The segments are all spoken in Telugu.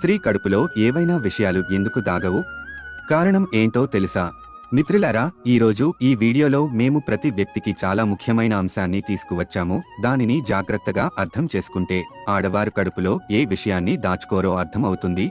స్త్రీ కడుపులో ఏవైనా విషయాలు ఎందుకు దాగవు? కారణం ఏంటో తెలుసా? మిత్రులారా, ఈరోజు ఈ వీడియోలో మేము ప్రతి వ్యక్తికి చాలా ముఖ్యమైన అంశాన్ని తీసుకువచ్చాము. దానిని జాగ్రత్తగా అర్థం చేసుకుంటే ఆడవారు కడుపులో ఏ విషయాన్ని దాచుకోరో అర్థమవుతుంది.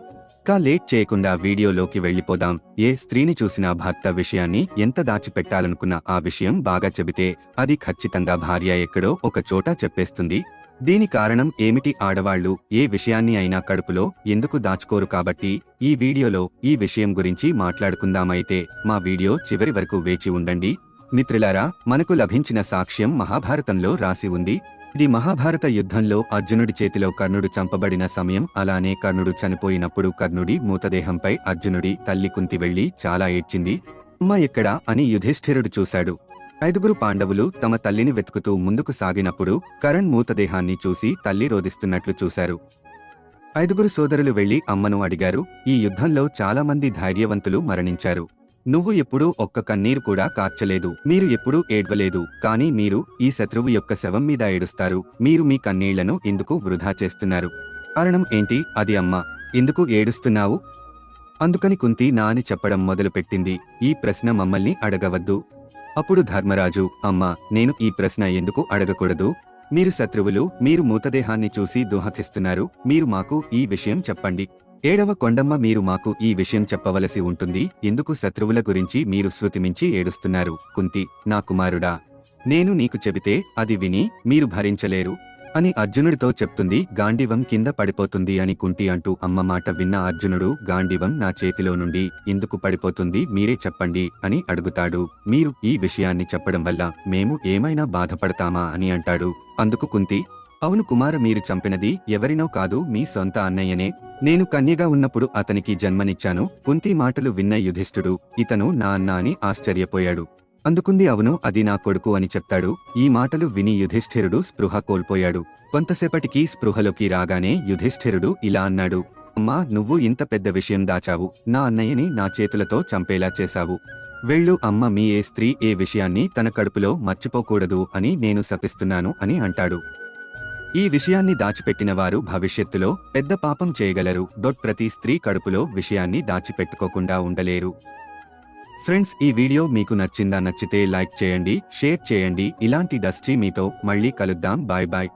లేట్ చేయకుండా వీడియోలోకి వెళ్ళిపోదాం. ఏ స్త్రీని చూసినా భర్త విషయాన్ని ఎంత దాచిపెట్టాలనుకున్నా ఆ విషయం బాగా చెబితే అది ఖచ్చితంగా భార్య ఎక్కడో ఒక చోట చెప్పేస్తుంది. దీని కారణం ఏమిటి? ఆడవాళ్లు ఏ విషయాన్ని అయినా కడుపులో ఎందుకు దాచుకోరు? కాబట్టి ఈ వీడియోలో ఈ విషయం గురించి మాట్లాడుకుందామైతే మా వీడియో చివరి వరకు వేచి ఉండండి. మిత్రులారా, మనకు లభించిన సాక్ష్యం మహాభారతంలో రాసి ఉంది. ఇది మహాభారత యుద్ధంలో అర్జునుడి చేతిలో కర్ణుడు చంపబడిన సమయం. అలానే కర్ణుడు చనిపోయినప్పుడు కర్ణుడి మృతదేహంపై అర్జునుడి తల్లి కుంతి వెళ్లి చాలా ఏడ్చింది. అమ్మ ఎక్కడా అని యుధిష్ఠిరుడు చూశాడు. 5 పాండవులు తమ తల్లిని వెతుకుతూ ముందుకు సాగినప్పుడు కరణ్ మృతదేహాన్ని చూసి తల్లి రోదిస్తున్నట్లు చూశారు. 5 సోదరులు వెళ్లి అమ్మను అడిగారు, ఈ యుద్ధంలో చాలా మంది ధైర్యవంతులు మరణించారు. నువ్వు ఎప్పుడూ ఒక్క కన్నీరు కూడా కార్చలేదు. మీరు ఎప్పుడూ ఏడ్వలేదు. కానీ మీరు ఈ శత్రువు యొక్క శవం మీద ఏడుస్తారు. మీరు మీ కన్నీళ్లను ఎందుకు వృధా చేస్తున్నారు? కారణం ఏంటి? అది అమ్మ. ఎందుకు ఏడుస్తున్నావు? అందుకని కుంతి నా అని చెప్పడం మొదలుపెట్టింది. ఈ ప్రశ్న మమ్మల్ని అడగవద్దు. అప్పుడు ధర్మరాజు, అమ్మా, నేను ఈ ప్రశ్న ఎందుకు అడగకూడదు? మీరు శత్రువులు. మీరు మృతదేహాన్ని చూసి దుఃఖిస్తున్నారు. మీరు మాకు ఈ విషయం చెప్పండి. 7వ కొండమ్మ, మీరు మాకు ఈ విషయం చెప్పవలసి ఉంటుంది. ఎందుకు శత్రువుల గురించి మీరు శృతిమించి ఏడుస్తున్నారు? కుంతి, నా కుమారుడా, నేను నీకు చెబితే అది విని మీరు భరించలేరు అని అర్జునుడితో చెప్తుంది. గాంధీవం కింద పడిపోతుంది అని కుంటి అంటూ అమ్మ మాట విన్న అర్జునుడు, గాంధీవం నా చేతిలో నుండి ఎందుకు పడిపోతుంది? మీరే చెప్పండి అని అడుగుతాడు. మీరు ఈ విషయాన్ని చెప్పడం వల్ల మేము ఏమైనా బాధపడతామా అని అంటాడు. అందుకు కుంతి, అవును కుమార, మీరు చంపినది ఎవరినో కాదు, మీ సొంత అన్నయ్యనే. నేను కన్యగా ఉన్నప్పుడు అతనికి జన్మనిచ్చాను. కుంతి మాటలు విన్న యుధిష్ఠుడు, ఇతను నా అన్న అని ఆశ్చర్యపోయాడు. అందుకుంది, అవును, అది నా కొడుకు అని చెప్తాడు. ఈ మాటలు విని యుధిష్ఠిరుడు స్పృహ కోల్పోయాడు. కొంతసేపటికి స్పృహలోకి రాగానే యుధిష్ఠిరుడు ఇలా అన్నాడు, అమ్మా, నువ్వు ఇంత పెద్ద విషయం దాచావు. నా అన్నయ్యని నా చేతులతో చంపేలా చేశావు. వెళ్ళు అమ్మ, మీ ఏ స్త్రీ ఏ విషయాన్ని తన కడుపులో మర్చిపోకూడదు అని నేను శపిస్తున్నాను అని అంటాడు. ఈ విషయాన్ని దాచిపెట్టిన వారు భవిష్యత్తులో పెద్ద పాపం చేయగలరు. ప్రతి స్త్రీ కడుపులో విషయాన్ని దాచిపెట్టుకోకుండా ఉండలేరు. ఫ్రెండ్స్, ఈ వీడియో మీకు నచ్చిందా? నచ్చితే లైక్ చేయండి, షేర్ చేయండి. ఇలాంటి డస్ట్రీ మీతో మళ్ళీ కలుద్దాం. Bye bye.